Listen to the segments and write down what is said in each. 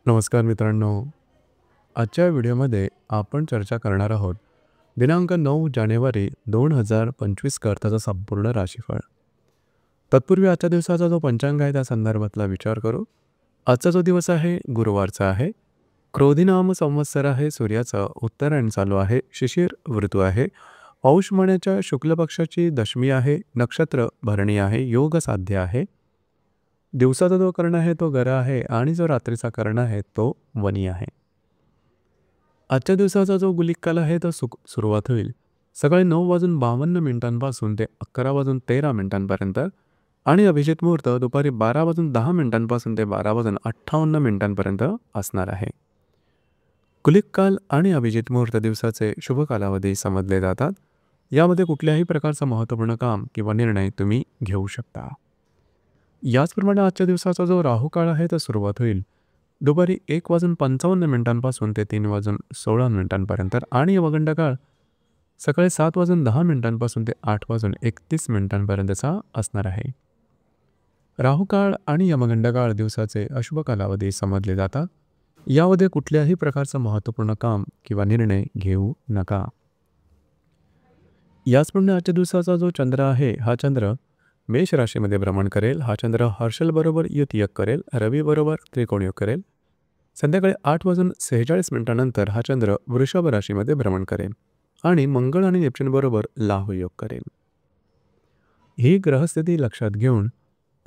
नमस्कार मित्रांनो. आजच्या व्हिडिओमध्ये आपण चर्चा करणार आहोत दिनांक 9 जानेवारी 2025 करताचा संपूर्ण राशीफळ. तत्पूर्वी आजच्या दिवसाचा जो पंचांग आहे त्या संदर्भातला विचार करू. आजचा जो दिवस आहे गुरुवारचा आहे. क्रोधिनाम संवत्सर आहे. सूर्याचं उत्तरायण चालू आहे. शिशिर ऋतू आहे. पौष महिन्याच्या शुक्ल पक्षाची दशमी आहे. नक्षत्र भरणी आहे. योग साध्य आहे. दिवसाचा जो कर्ण आहे तो गर आहे आणि जो रात्रीचा कर्ण आहे तो वनी आहे. आजच्या दिवसाचा जो गुलिक काल आहे तो सुरुवात होईल सकाळी 9:52 ते 11:13 आणि अभिजित मुहूर्त दुपारी 12:10 ते 12:58 असणार आहे. गुलिक काल आणि अभिजित मुहूर्त दिवसाचे शुभ कालावधी समजले जातात. यामध्ये कुठल्याही प्रकारचं महत्त्वपूर्ण काम किंवा निर्णय तुम्ही घेऊ शकता. याचप्रमाणे आजच्या दिवसाचा जो राहू काळ आहे तो सुरुवात होईल दुपारी 1:55 ते 3:16 आणि यमगंड काळ सकाळी 7:10 ते 8:31 असणार आहे. राहू काळ आणि यमगंड काळ दिवसाचे अशुभ कालावधी समजले जातात. यामध्ये कुठल्याही प्रकारचं महत्त्वपूर्ण काम किंवा निर्णय घेऊ नका. याचप्रमाणे आजच्या दिवसाचा जो चंद्र आहे हा चंद्र मेष राशीमध्ये भ्रमण करेल. हा चंद्र हर्षल बरोबर युतियोग करेल. रवी बरोबर त्रिकोणयोग करेल. संध्याकाळी 8:46 नंतर हा चंद्र वृषभ राशीमध्ये भ्रमण करेल आणि मंगळ आणि नेपच्यून बरोबर लाहयोग करेल. ही ग्रहस्थिती लक्षात घेऊन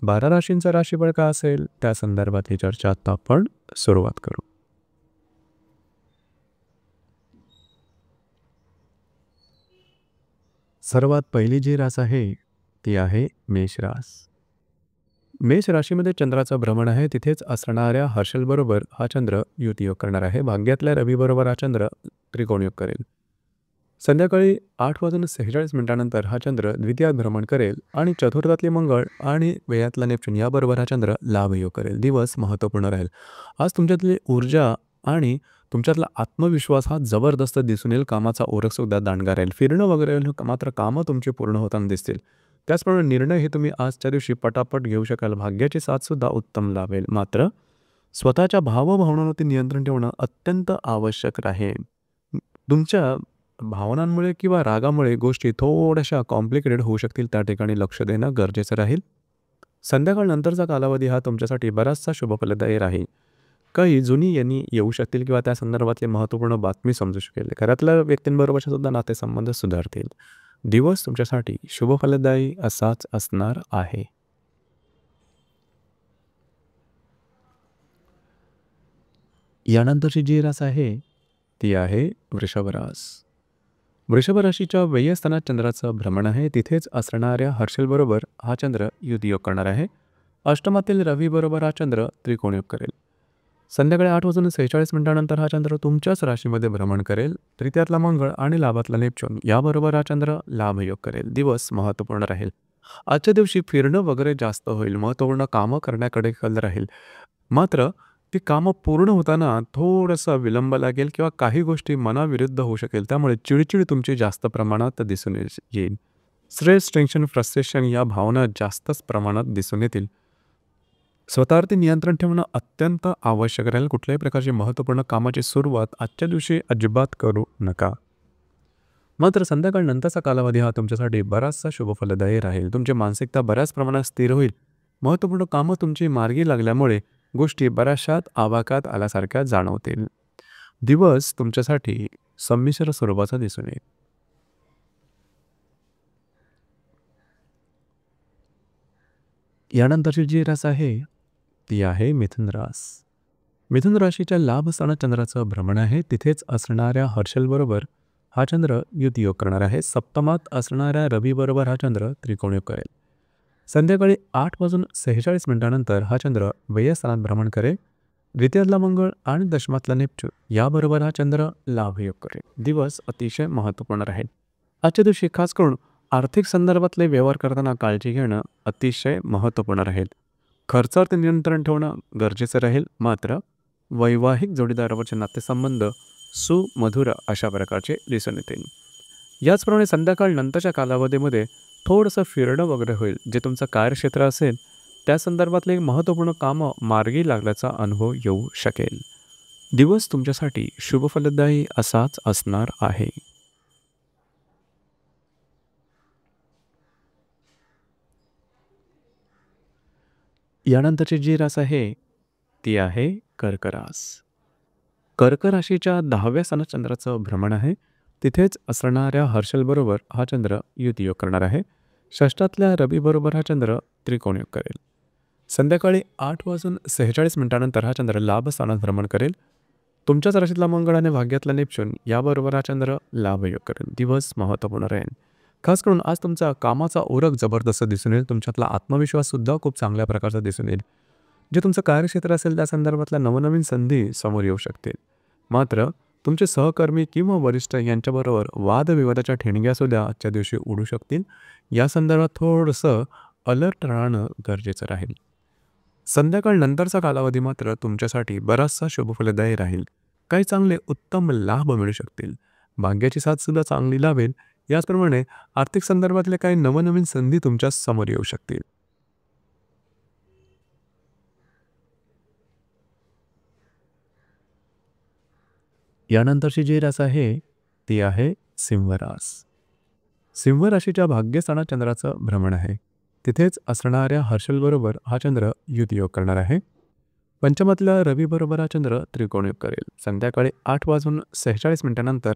12 राशींचा राशीफळ का असेल त्या संदर्भात ही चर्चा आता आपण सुरुवात करू. सर्वात पहिली जी रास आहे ती आहे मेष रास. मेष राशीमध्ये चंद्राचं भ्रमण आहे. तिथेच असणाऱ्या हर्षल बरोबर हा चंद्र युतियोग करणार आहे. भाग्यातल्या रवी बरोबर हा चंद्र त्रिकोणयोग करेल. संध्याकाळी 8:46 नंतर हा चंद्र द्वितीयात भ्रमण करेल आणि चतुर्थातले मंगळ आणि व्ययातला नेपच्यून याबरोबर हा चंद्र लाभयोग करेल. दिवस महत्त्वपूर्ण राहील. आज तुमच्यातली ऊर्जा आणि तुमच्यातला आत्मविश्वास हा जबरदस्त दिसून येईल. कामाचा ओरखसुद्धा दांडगा राहील. फिरणं वगैरे मात्र कामं तुमची पूर्ण होताना दिसतील. त्याचप्रमाणे निर्णय हे तुम्ही आजच्या दिवशी पटापट घेऊ शकाल. भाग्याची साथसुद्धा उत्तम लाभेल. मात्र स्वतःच्या भावभावनांवरती नियंत्रण ठेवणं अत्यंत आवश्यक राहील. तुमच्या भावनांमुळे किंवा रागामुळे गोष्टी थोड्याशा कॉम्प्लिकेटेड होऊ शकतील. त्या ठिकाणी लक्ष देणं गरजेचं राहील. संध्याकाळ नंतरचा कालावधी हा तुमच्यासाठी बराचसा शुभफलदायी राहील. काही जुनी यांनी येऊ शकतील किंवा त्या संदर्भातली महत्त्वपूर्ण बातमी समजू शकेल. घरातल्या व्यक्तींबरोबरचे सुद्धा नातेसंबंध सुधारतील. दिवस तुमच्यासाठी शुभफलदायी असाच असणार आहे. यानंतरची जी रास आहे ती आहे वृषभ रास. वृषभ राशीच्या व्ययस्थानात चंद्राचं भ्रमण आहे. तिथेच असणाऱ्या हर्षल बरोबर हा चंद्र युतियोग करणार आहे. अष्टमातील रवी बरोबर हा चंद्र त्रिकोणयोग करेल. संध्याकाळी 8:46 नंतर हा चंद्र तुमच्याच राशीमध्ये भ्रमण करेल. तृतीयातला मंगळ आणि लाभातला नेपच्यून याबरोबर हा चंद्र लाभयोग करेल. दिवस महत्त्वपूर्ण राहील. आजच्या दिवशी फिरणं वगैरे जास्त होईल. महत्त्वपूर्ण कामं करण्याकडे कल राहील. मात्र ती कामं पूर्ण होताना थोडासा विलंब लागेल किंवा काही गोष्टी मनाविरुद्ध होऊ शकेल. त्यामुळे चिडचिड तुमची जास्त प्रमाणात दिसून येईल. स्ट्रेस, टेन्शन, फ्रस्ट्रेशन या भावना जास्तच प्रमाणात दिसून येतील. स्वतःवरती नियंत्रण ठेवणं अत्यंत आवश्यक राहील. कुठल्याही प्रकारची महत्त्वपूर्ण कामाची सुरुवात आजच्या दिवशी अजिबात करू नका. मात्र संध्याकाळ नंतरचा कालावधी हा तुमच्यासाठी बराचसा शुभफलदायी राहील. तुमची मानसिकता बऱ्याच प्रमाणात स्थिर होईल. महत्त्वपूर्ण कामं तुमची मार्गी लागल्यामुळे गोष्टी बऱ्याचशा आवाकात आल्यासारख्या जाणवतील. दिवस तुमच्यासाठी संमिश्र स्वरूपाचा दिसून येईल. यानंतरची जी रास आहे ती आहे मिथुन रास. मिथुन राशीच्या लाभ स्थानात चंद्राचं भ्रमण आहे. तिथेच असणाऱ्या हर्षल बरोबर हा चंद्र युतियोग करणार आहे. सप्तमात असणाऱ्या रवी बरोबर हा चंद्र त्रिकोणयोग करेल. संध्याकाळी 8:46 नंतर हा चंद्र व्ययस्थानात भ्रमण करेल. द्वितीयातला मंगळ आणि दशमातला नेपच्यून याबरोबर हा चंद्र लाभयोग करेल. दिवस अतिशय महत्त्वपूर्ण राहील. आजच्या दिवशी खास करून आर्थिक संदर्भातले व्यवहार करताना काळजी घेणं अतिशय महत्त्वपूर्ण राहील. खर्चावरती नियंत्रण ठेवणं गरजेचं राहील. मात्र वैवाहिक जोडीदारावरचे नातेसंबंध सुमधुर अशा प्रकारचे दिसून येतील. याचप्रमाणे संध्याकाळ नंतरच्या कालावधीमध्ये थोडंसं फिरणं वगैरे होईल. जे तुमचं कार्यक्षेत्र असेल त्या संदर्भातले महत्त्वपूर्ण कामं मार्गी लागल्याचा अनुभव येऊ शकेल. दिवस तुमच्यासाठी शुभफलदायी असाच असणार आहे. यानंतरची जी रास आहे ती आहे कर्क रास. कर्क राशीच्या 10व्या स्थानात चंद्राचं भ्रमण आहे. तिथेच असणाऱ्या हर्षलबरोबर हा चंद्र युतियोग करणार आहे. षष्ठातल्या रवीबरोबर हा चंद्र त्रिकोणयोग करेल. संध्याकाळी 8:46 हा चंद्र लाभ स्थानात भ्रमण करेल. तुमच्याच राशीतला मंगळ आणि भाग्यातला नेपच्यून याबरोबर हा चंद्र लाभयोग करेल. दिवस महत्त्वपूर्ण राहील. खास करून आज तुमचा कामाचा ओरख जबरदस्त दिसून येईल. तुमच्यातला आत्मविश्वाससुद्धा खूप चांगल्या प्रकारचा दिसून येईल. जे तुमचं कार्यक्षेत्र असेल त्या संदर्भातल्या नवनवीन संधी समोर येऊ शकतील. मात्र तुमचे सहकर्मी किंवा वरिष्ठ यांच्याबरोबर वादविवादाच्या ठिणग्यासुद्धा आजच्या दिवशी उडू शकतील. या संदर्भात थोडंसं अलर्ट राहणं गरजेचं राहील. संध्याकाळ नंतरचा कालावधी मात्र तुमच्यासाठी बराचसा शुभफलदायी राहील. काही चांगले उत्तम लाभ मिळू शकतील. भाग्याची साथसुद्धा चांगली लाभेल. याचप्रमाणे आर्थिक संदर्भातले काही नवनवीन संधी तुमच्या समोर येऊ शकतील. यानंतरची जी रास आहे ती आहे सिंह रास. सिंह राशीच्या भाग्यस्थानात चंद्राचं भ्रमण आहे. तिथेच असणाऱ्या हर्षलबरोबर हा चंद्र युतियोग करणार आहे. पंचमातल्या रवीबरोबर हा चंद्र त्रिकोणयोग करेल. संध्याकाळी 8:46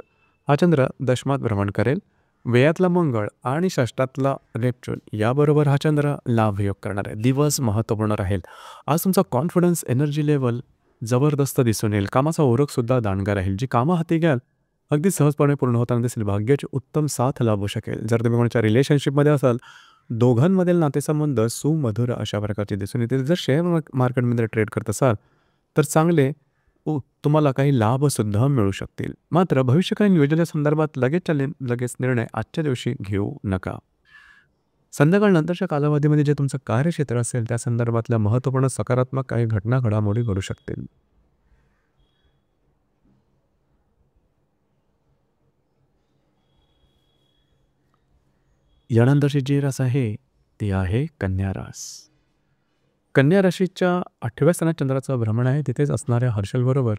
हा चंद्र दशमात भ्रमण करेल. व्ययातला मंगळ आणि षष्ठातला नेपच्यून याबरोबर हा चंद्र लाभयोग करणार आहे. दिवस महत्त्वपूर्ण राहील. आज तुमचा कॉन्फिडन्स एनर्जी लेवल जबरदस्त दिसून येईल. कामाचा ओरखसुद्धा दांडगा राहील. जी कामं हाती घ्याल अगदी सहजपणे पूर्ण होताना दिसेल. भाग्याची उत्तम साथ लाभू शकेल. जर तुम्ही कोणाच्या रिलेशनशिपमध्ये असाल दोघांमधील नातेसंबंध सुमधुर अशा प्रकारचे दिसून येतील. जर शेअर मार्केटमध्ये ट्रेड करत असाल तर चांगले तुम्हाला काही लाभसुद्धा मिळू शकतील. मात्र भविष्यकालीन योजनेच्या संदर्भात लगेच निर्णय आजच्या दिवशी घेऊ नका. संध्याकाळ नंतरच्या कालावधीमध्ये जे तुमचं कार्यक्षेत्र असेल त्या संदर्भातल्या महत्त्वपूर्ण सकारात्मक काही घटना घडामोडी घडू शकतील. यानंतरची जी रास आहे ती आहे कन्या रास. कन्या राशीच्या 8व्या स्थानात चंद्राचं भ्रमण आहे. तिथेच असणाऱ्या हर्षलबरोबर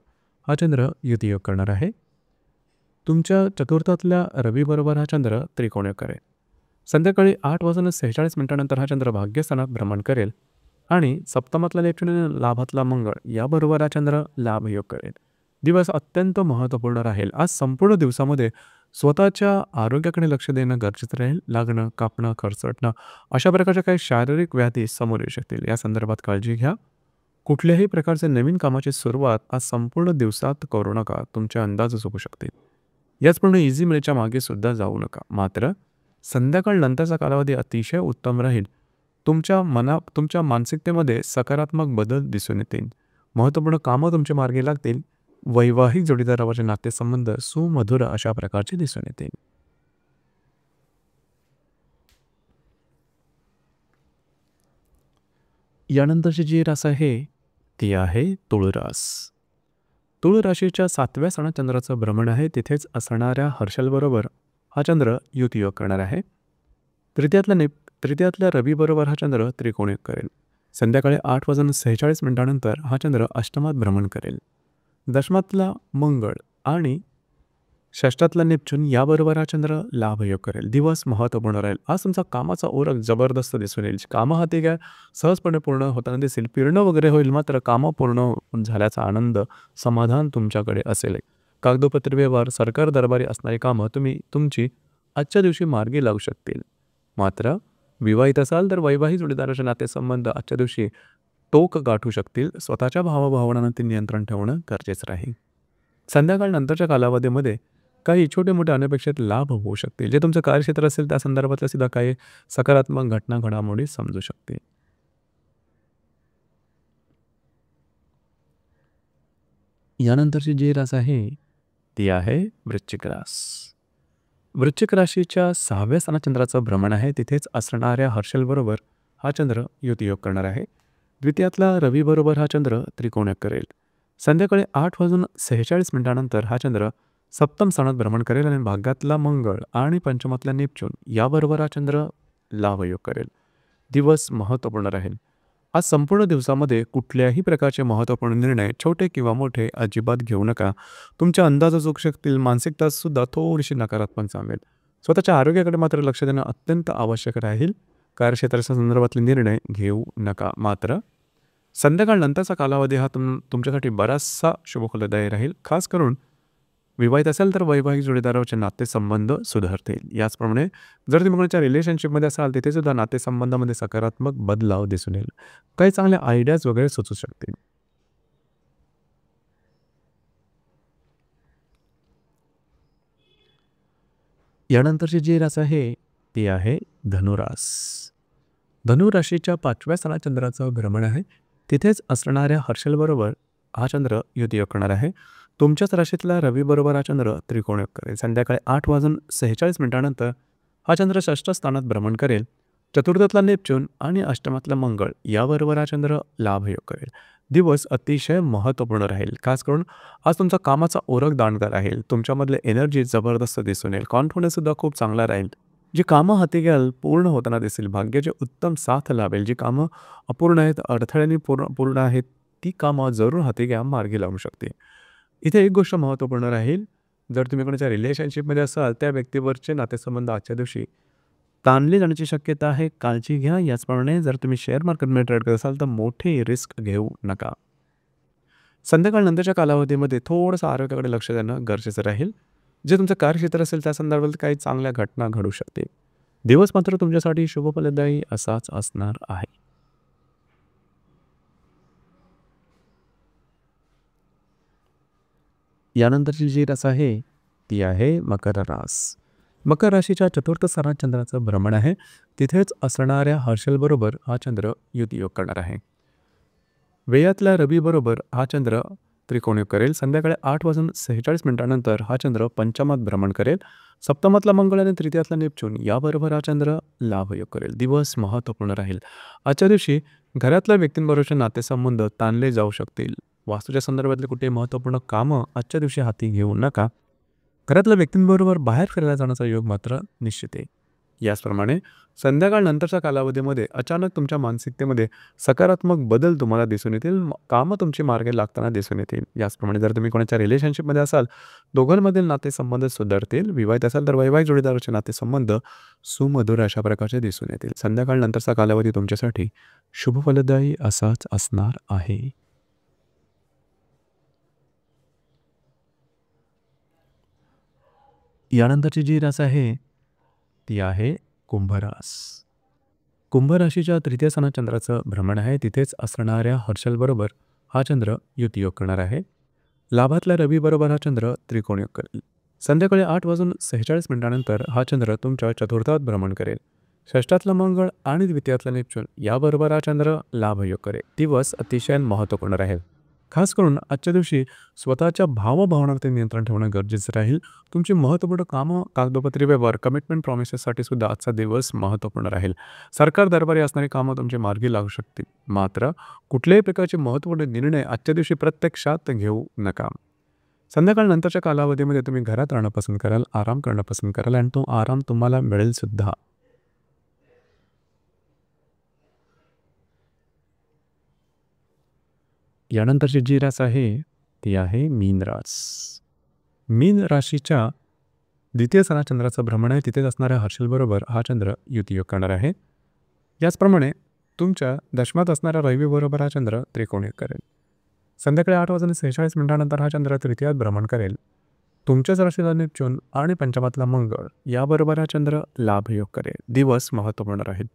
हा चंद्र युतियोग करणार आहे. तुमच्या चतुर्थातल्या रवीबरोबर हा चंद्र त्रिकोणयोग करेल. संध्याकाळी 8:46 हा चंद्र भाग्यस्थानात भ्रमण करेल आणि सप्तमातला नेपच्यून आणि लाभातला मंगळ याबरोबर हा चंद्र लाभयोग करेल. दिवस अत्यंत महत्त्वपूर्ण राहील. आज संपूर्ण दिवसामध्ये स्वतःच्या आरोग्याकडे लक्ष देणं गरजेचं राहील. लागणं, कापणं, खरचटणं अशा प्रकारच्या काही शारीरिक व्याधी समोर येऊ शकतील. या संदर्भात काळजी घ्या. कुठल्याही प्रकारचे नवीन कामाची सुरुवात आज संपूर्ण दिवसात करू नका. तुमचे अंदाज चुकू शकतील. याचप्रमाणे इझी मनीच्या मागे सुद्धा जाऊ नका. मात्र संध्याकाळ नंतरचा कालावधी अतिशय उत्तम राहील. तुमच्या मानसिकतेमध्ये सकारात्मक बदल दिसून येतील. महत्त्वपूर्ण कामं तुमच्या मार्गी लागतील. वैवाहिक जोडीदारावरचे नातेसंबंध सुमधुर अशा प्रकारचे दिसून येतील. यानंतरची जी रास आहे ती आहे तुळ रास. तुळ राशीच्या 7व्या स्थानात चंद्राचं भ्रमण आहे. तिथेच असणाऱ्या हर्षलबरोबर हा चंद्र युतियोग करणार आहे. तृतीयातल्या रवीबरोबर हा चंद्र त्रिकोणयोग करेल. संध्याकाळी 8:46 हा चंद्र अष्टमात भ्रमण करेल. दशमातला मंगळ आणि षष्ठातला नेपच्यून याबरोबर हा चंद्र लाभयोग करेल. दिवस महत्त्वपूर्ण राहील. आज तुमचा कामाचा ओरख जबरदस्त दिसून येईल. कामं हाती घ्या सहजपणे पूर्ण होताना दिसेल. फिरणं वगैरे होईल मात्र कामं पूर्ण झाल्याचा आनंद समाधान तुमच्याकडे असेल. कागदोपत्री व्यवहार सरकार दरबारी असणारी कामं तुमची आजच्या दिवशी मार्गी लागू शकतील. मात्र विवाहित असाल तर वैवाहिक जोडीदाराचे नातेसंबंध आजच्या दिवशी टोक गाठू शकतील. स्वतःच्या भावभावनांना ते नियंत्रण ठेवणं गरजेचं राहील. संध्याकाळ नंतरच्या कालावधीमध्ये काही छोटे मोठे अनपेक्षित लाभ होऊ शकतील. जे तुमचं कार्यक्षेत्र असेल त्या संदर्भातल्या सुद्धा काही सकारात्मक घटना घडामोडी समजू शकतील. यानंतरची जी रास आहे ती आहे वृश्चिक रास. वृश्चिक राशीच्या 6व्या स्थानात चंद्राचं भ्रमण आहे. तिथेच असणाऱ्या हर्षलबरोबर हा चंद्र युतियोग करणार आहे. द्वितीयातला रवीबरोबर हा चंद्र त्रिकोणयोग करेल. संध्याकाळी 8:46 हा चंद्र सप्तम स्थानात भ्रमण करेल आणि भाग्यातला मंगळ आणि पंचमातला नेपच्यून याबरोबर हा चंद्र लाभयोग करेल. दिवस महत्त्वपूर्ण राहील. आज संपूर्ण दिवसामध्ये कुठल्याही प्रकारचे महत्त्वपूर्ण निर्णय छोटे किंवा मोठे अजिबात घेऊ नका. तुमच्या अंदाज चूकू शकतील, मानसिकतासुद्धा थोडीशी नकारात्मक जाणवेल. स्वतःच्या आरोग्याकडे मात्र लक्ष देणं अत्यंत आवश्यक राहील. कार्यक्षेत्राच्या संदर्भातले निर्णय घेऊ नका. मात्र संध्याकाळनंतरचा कालावधी हा तुमच्यासाठी बराचसा शुभफलदायी राहील. खास करून विवाहित असेल तर वैवाहिक जोडीदाराचे नातेसंबंध सुधारतील. याचप्रमाणे जर तुम्ही कोणाच्या रिलेशनशिपमध्ये असाल तिथे सुद्धा नातेसंबंधामध्ये सकारात्मक बदलाव दिसून येईल. काही चांगल्या आयडियाज वगैरे सुचू शकतील. यानंतरची जी रास आहे ती आहे धनुरास. धनुराशीच्या 5व्या स्थानात चंद्राचं भ्रमण आहे. तिथेच असणाऱ्या हर्षलबरोबर हा चंद्र युतियोग करणार आहे. तुमच्याच राशीतला रवीबरोबर हा चंद्र त्रिकोणयोग करेल. संध्याकाळी 8:46 हा चंद्र षष्ठ स्थानात भ्रमण करेल. चतुर्थातला नेपच्यून आणि अष्टमातला मंगळ याबरोबर हा चंद्र लाभयोग करेल. दिवस अतिशय महत्त्वपूर्ण राहील. खास करून आज तुमचा कामाचा ओरख दांडगा राहील. तुमच्यामधले एनर्जी जबरदस्त दिसून येईल. कॉन्फिडन्ससुद्धा खूप चांगला राहील. जी कामं हाती घ्याल पूर्ण होताना दिसेल. भाग्याची उत्तम साथ लाभेल. जी कामं अपूर्ण आहेत, अडथळ्यांनी पूर्ण आहेत, ती कामं जरूर हाती घ्या, मार्गी लागू शकते. इथे एक गोष्ट महत्त्वपूर्ण राहील. जर तुम्ही कोणाच्या रिलेशनशिपमध्ये असाल त्या व्यक्तीवरचे नातेसंबंध आजच्या दिवशी ताणले जाण्याची शक्यता आहे. काळजी घ्या. याचप्रमाणे जर तुम्ही शेअर मार्केटमध्ये ट्रेड करत असाल तर मोठी रिस्क घेऊ नका. संध्याकाळनंतरच्या कालावधीमध्ये थोडंसं आरोग्याकडे लक्ष देणं गरजेचं राहील. जे तुमचं कार्यक्षेत्र असेल त्या संदर्भात काही चांगल्या घटना घडू शकते. दिवस मात्र तुमच्यासाठी शुभफलदायी असाच असणार आहे. यानंतरची जी रास आहे ती आहे मकर रास. मकर राशीच्या चतुर्थ स्थानात चंद्राचं भ्रमण आहे. तिथेच असणाऱ्या हर्षलबरोबर हा चंद्र युतियोग करणार आहे. व्ययातल्या रवीबरोबर हा चंद्र त्रिकोणयोग करेल. संध्याकाळी 8:46 हा चंद्र पंचमात भ्रमण करेल. सप्तमातला मंगळ आणि तृतीयातला नेपच्यून याबरोबर हा चंद्र लाभयोग करेल. दिवस महत्त्वपूर्ण राहील. आजच्या दिवशी घरातल्या व्यक्तींबरोबरचे नातेसंबंध ताणले जाऊ शकतील. वास्तूच्या संदर्भातले कुठे महत्त्वपूर्ण कामं आजच्या दिवशी हाती घेऊ नका. घरातल्या व्यक्तींबरोबर बाहेर फिरायला जाण्याचा योग मात्र निश्चित आहे. याचप्रमाणे संध्याकाळनंतरच्या कालावधीमध्ये अचानक तुमच्या मानसिकतेमध्ये सकारात्मक बदल तुम्हाला दिसून येतील. कामं तुमची मार्गे लागताना दिसून येतील. याचप्रमाणे जर तुम्ही कोणाच्या रिलेशनशिपमध्ये असाल दोघांमधील नातेसंबंध सुधारतील. विवाहित असाल तर वैवाहिक जोडीदाराचे नातेसंबंध सुमधुर अशा प्रकारचे दिसून येतील. संध्याकाळनंतरचा कालावधी तुमच्यासाठी शुभफलदायी असाच असणार आहे. यानंतरची जी रास आहे ती आहे कुंभरास. कुंभ राशीच्या तृतीय स्थानात चंद्राचं भ्रमण आहे. तिथेच असणाऱ्या हर्षलबरोबर हा चंद्र युतियोग करणार आहे. लाभातल्या रवीबरोबर हा चंद्र त्रिकोणयोग करेल. संध्याकाळी 8:46 हा चंद्र तुमच्या चतुर्थात भ्रमण करेल. षष्ठातला मंगळ आणि द्वितीयातला नेपच्यून याबरोबर हा चंद्र लाभयोग करेल. दिवस अतिशय महत्त्वपूर्ण राहील. खास करून आजच्या दिवशी स्वतःच्या भावभावनांवर नियंत्रण ठेवणं गरजेचं राहील. तुमची महत्त्वपूर्ण कामं, कागदोपत्री व्यवहार, कमिटमेंट प्रॉमिसेससाठी सुद्धा आजचा दिवस महत्त्वपूर्ण राहील. सरकार दरबारी असणारी कामं तुमची मार्गी लागू शकतील. मात्र कुठल्याही प्रकारचे महत्त्वपूर्ण निर्णय आजच्या दिवशी प्रत्यक्षात घेऊ नका. संध्याकाळनंतरच्या कालावधीमध्ये तुम्ही घरात राहणं पसंत कराल, आराम करणं पसंत कराल आणि तो आराम तुम्हाला मिळेल सुद्धा. यानंतरची जी रास आहे ती आहे मीन रास. मीन राशीच्या द्वितीय स्थानात चंद्राचं भ्रमण आहे. तिथेच असणाऱ्या हर्षलबरोबर हा चंद्र युतियोग करणार आहे. याचप्रमाणे तुमच्या दशमात असणाऱ्या रवीबरोबर हा चंद्र त्रिकोणयोग करेल. संध्याकाळी 8:46 हा चंद्र तृतीयात भ्रमण करेल. तुमच्याच राशीला नेपच्यून आणि पंचमातला मंगळ याबरोबर हा चंद्र लाभयोग करेल. दिवस महत्त्वपूर्ण राहील.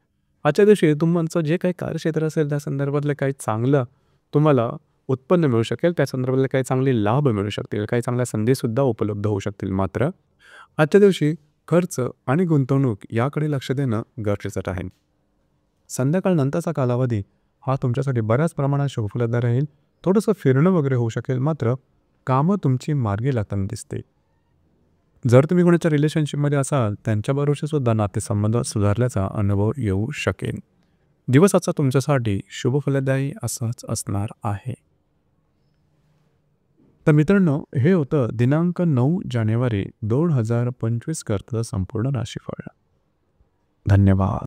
आजच्या दिवशी तुमचं जे काही कार्यक्षेत्र असेल त्या संदर्भातले काही चांगलं तुम्हाला उत्पन्न मिळू शकेल. त्या संदर्भातले काही चांगले लाभ मिळू शकतील. काही चांगल्या संधीसुद्धा उपलब्ध होऊ शकतील. मात्र आजच्या दिवशी खर्च आणि गुंतवणूक याकडे लक्ष देणं गरजेचं राहील. संध्याकाळनंतरचा कालावधी हा तुमच्यासाठी बऱ्याच प्रमाणात शुभफलदायी राहील. थोडंसं फिरणं वगैरे होऊ शकेल. मात्र कामं तुमची मार्गी लागताना दिसते. जर तुम्ही कोणाच्या रिलेशनशिपमध्ये असाल त्यांच्याबरोबरचे सुद्धा नातेसंबंध सुधारल्याचा अनुभव येऊ शकेल. दिवस आजचा तुमच्यासाठी शुभफलदायी असाच असणार आहे. तर मित्रांनो, हे होतं दिनांक 9 जानेवारी 2025 करता संपूर्ण राशीफळ. धन्यवाद.